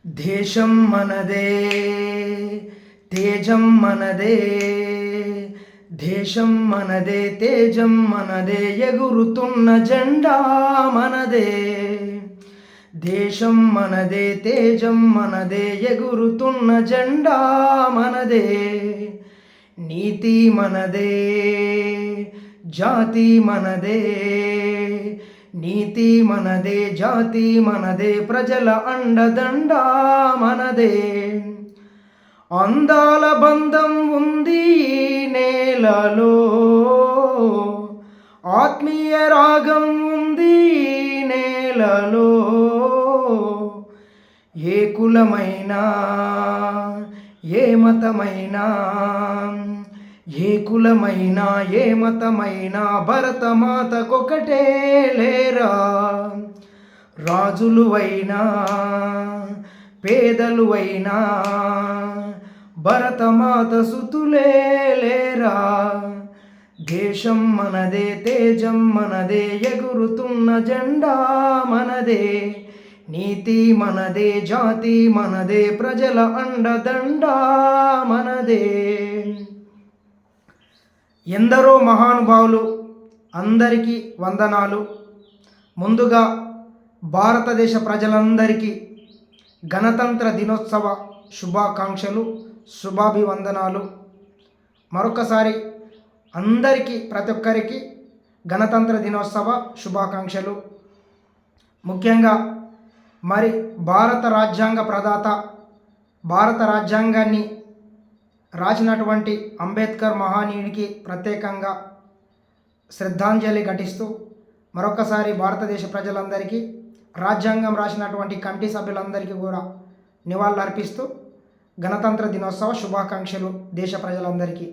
దేశం మనదే, తేజం మనదే. దేశం మనదే, తేజం మనదే, ఎగురుతున్న జెండా మనదే. దేశం మనదే, తేజం మనదే, ఎగురుతున్న జెండా మనదే. నీతి మనదే, జాతి మనదే. నీతి మనదే, జాతి మనదే, ప్రజల అండదండ మనదే. అందాల బంధం ఉంది ఈ నేలలో, ఆత్మీయ రాగం ఉంది ఈ నేలలో. ఏ కులమైనా, ఏ మతమైనా, ఏ కులమైనా, ఏ మతమైనా, భరతమాతకొకటే లేరా. రాజులు అయినా, పేదలు అయినా, భరతమాత సుతులే లేరా. దేశం మనదే, తేజం మనదే, ఎగురుతున్న జెండా మనదే. నీతి మనదే, జాతి మనదే, ప్రజల అండదండ మనదే. ఎందరో మహానుభావులు, అందరికీ వందనాలు. ముందుగా భారతదేశ ప్రజలందరికీ గణతంత్ర దినోత్సవ శుభాకాంక్షలు, శుభాభివందనాలు. మరొకసారి అందరికీ, ప్రతి ఒక్కరికి గణతంత్ర దినోత్సవ శుభాకాంక్షలు. ముఖ్యంగా మరి భారత రాజ్యాంగ ప్రదాత, భారత రాజ్యాంగాన్ని రాసినటువంటి అంబేద్కర్ మహనీయుడికి ప్రత్యేకంగా శ్రద్ధాంజలి ఘటిస్తూ మరొకసారి భారతదేశ ప్రజలందరికీ, రాజ్యాంగం రాసినటువంటి కమిటీ సభ్యులందరికీ కూడా నివాళులర్పిస్తూ గణతంత్ర దినోత్సవ శుభాకాంక్షలు దేశ ప్రజలందరికీ.